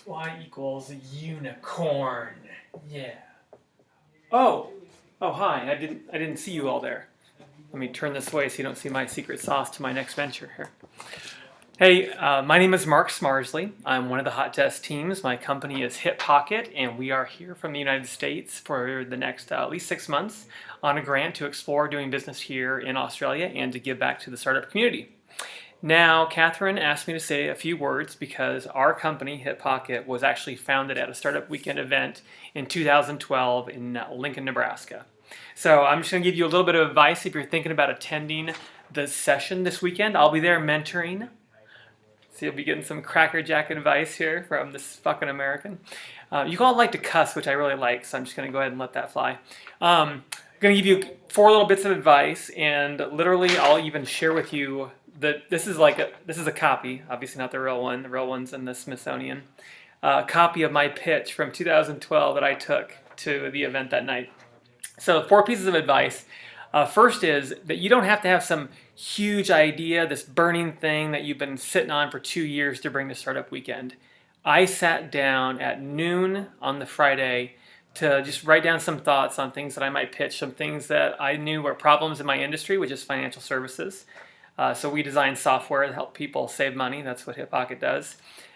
Y equals unicorn. Yeah. Oh, hi. I didn't see you all there. Let me turn this way so you don't see my secret sauce to my next venture here. Hey, my name is Mark Zmarzly. I'm one of the hot test teams. My company is Hip Pocket, and we are here from the United States for the next at least 6 months on a grant to explore doing business here in Australia and to give back to the startup community. Now, Catherine asked me to say a few words because our company, Hip Pocket, was actually founded at a Startup Weekend event in 2012 in Lincoln, Nebraska. So I'm just going to give you a little bit of advice if you're thinking about attending the session this weekend. I'll be there mentoring. So you'll be getting some Cracker Jack advice here from this fucking American. You all like to cuss, which I really like, so I'm just going to go ahead and let that fly. I'm going to give you 4 little bits of advice, and literally I'll even share with you that this is a copy, obviously not the real one. The real one's in the Smithsonian. Copy of my pitch from 2012 that I took to the event that night. So 4 pieces of advice. First is that you don't have to have some huge idea, this burning thing that you've been sitting on for 2 years to bring to Startup Weekend. I sat down at noon on the Friday to just write down some thoughts on things that I might pitch, some things that I knew were problems in my industry, which is financial services. So we design software to help people save money. That's what Hip Pocket does.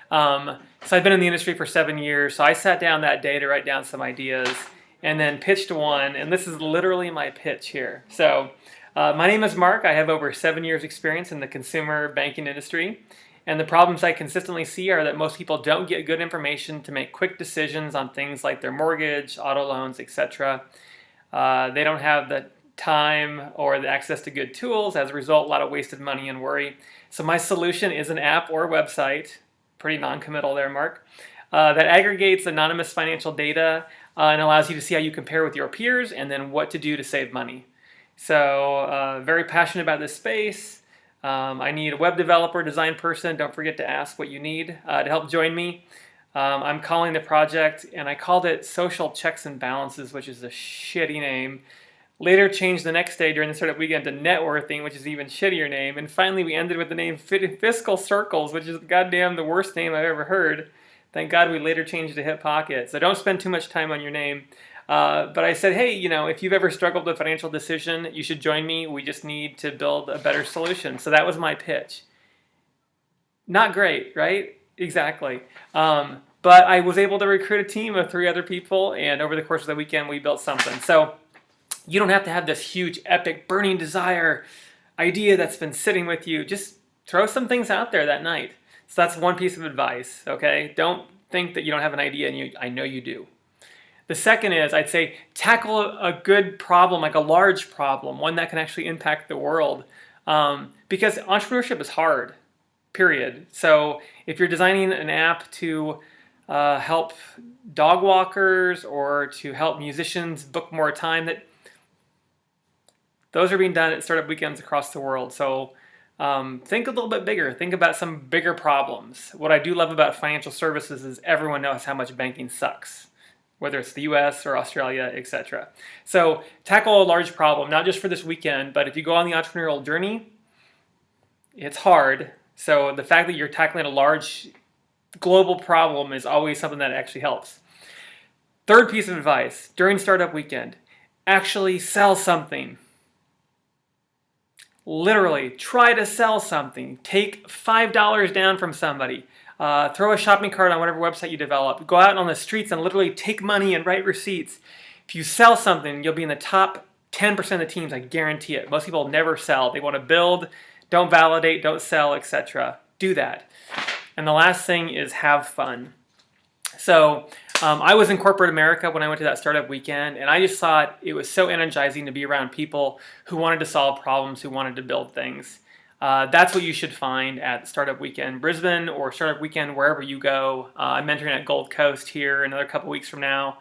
So I've been in the industry for 7 years. So I sat down that day to write down some ideas and then pitched one. And this is literally my pitch here. So my name is Mark. I have over 7 years experience in the consumer banking industry. And the problems I consistently see are that most people don't get good information to make quick decisions on things like their mortgage, auto loans, etc. They don't have the time or the access to good tools. As a result, a lot of wasted money and worry. So my solution is an app or website, pretty non-committal there, Mark, that aggregates anonymous financial data and allows you to see how you compare with your peers and then what to do to save money. So very passionate about this space. I need a web developer, design person. Don't forget to ask what you need to help join me. I'm calling the project, and I called it Social Checks and Balances, which is a shitty name. Later changed the next day during the Startup Weekend to Networking, which is an even shittier name. And finally we ended with the name Fiscal Circles, which is goddamn the worst name I've ever heard. Thank God we later changed to Hip Pocket. So don't spend too much time on your name. But I said, hey, if you've ever struggled with a financial decision, you should join me. We just need to build a better solution. So that was my pitch. Not great, right? Exactly. But I was able to recruit a team of 3 other people, and over the course of the weekend we built something. So you don't have to have this huge, epic, burning desire idea that's been sitting with you. Just throw some things out there that night. So that's one piece of advice, okay? Don't think that you don't have an idea, and I know you do. The second is, I'd say, tackle a good problem, like a large problem, one that can actually impact the world. Because entrepreneurship is hard, period. So if you're designing an app to help dog walkers or to help musicians book more time, those are being done at startup weekends across the world. So think a little bit bigger. Think about some bigger problems. What I do love about financial services is everyone knows how much banking sucks, whether it's the US or Australia, etc. So tackle a large problem, not just for this weekend, but if you go on the entrepreneurial journey, it's hard. So the fact that you're tackling a large global problem is always something that actually helps. Third piece of advice, during Startup Weekend, actually sell something. Literally, try to sell something. Take $5 down from somebody. Throw a shopping cart on whatever website you develop. Go out on the streets and literally take money and write receipts. If you sell something, you'll be in the top 10% of the teams, I guarantee it. Most people never sell. They want to build, don't validate, don't sell, etc. Do that. And the last thing is have fun. So I was in corporate America when I went to that Startup Weekend, and I just thought it was so energizing to be around people who wanted to solve problems, who wanted to build things. That's what you should find at Startup Weekend Brisbane or Startup Weekend wherever you go. I'm mentoring at Gold Coast here another couple weeks from now.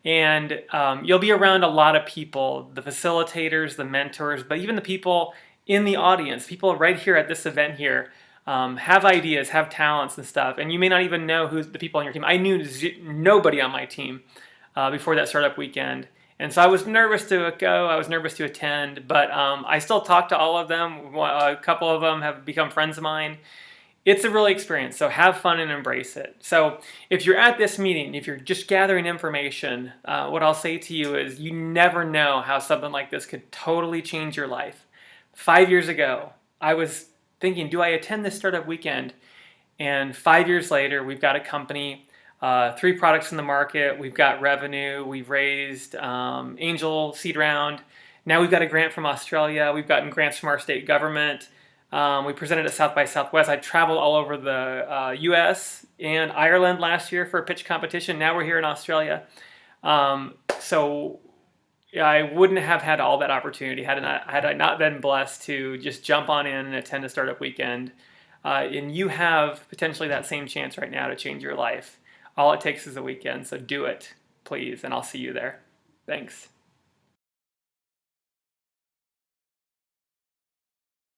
And you'll be around a lot of people, the facilitators, the mentors, but even the people in the audience, people right here at this event here. Have ideas, have talents and stuff, and you may not even know who's the people on your team. I knew nobody on my team before that Startup Weekend, and so I was nervous to go, I was nervous to attend, but I still talk to all of them. A couple of them have become friends of mine, It's a real experience, so have fun and embrace it. So if you're at this meeting, if you're just gathering information, what I'll say to you is you never know how something like this could totally change your life. 5 years ago, I was thinking, do I attend this startup weekend? And 5 years later, we've got a company, 3 products in the market, we've got revenue, we've raised angel seed round. Now we've got a grant from Australia, we've gotten grants from our state government. We presented at South by Southwest. I traveled all over the US and Ireland last year for a pitch competition. Now we're here in Australia. So I wouldn't have had all that opportunity had I not been blessed to just jump on in and attend a startup weekend. And you have potentially that same chance right now to change your life. All it takes is a weekend, so do it, please, and I'll see you there. Thanks.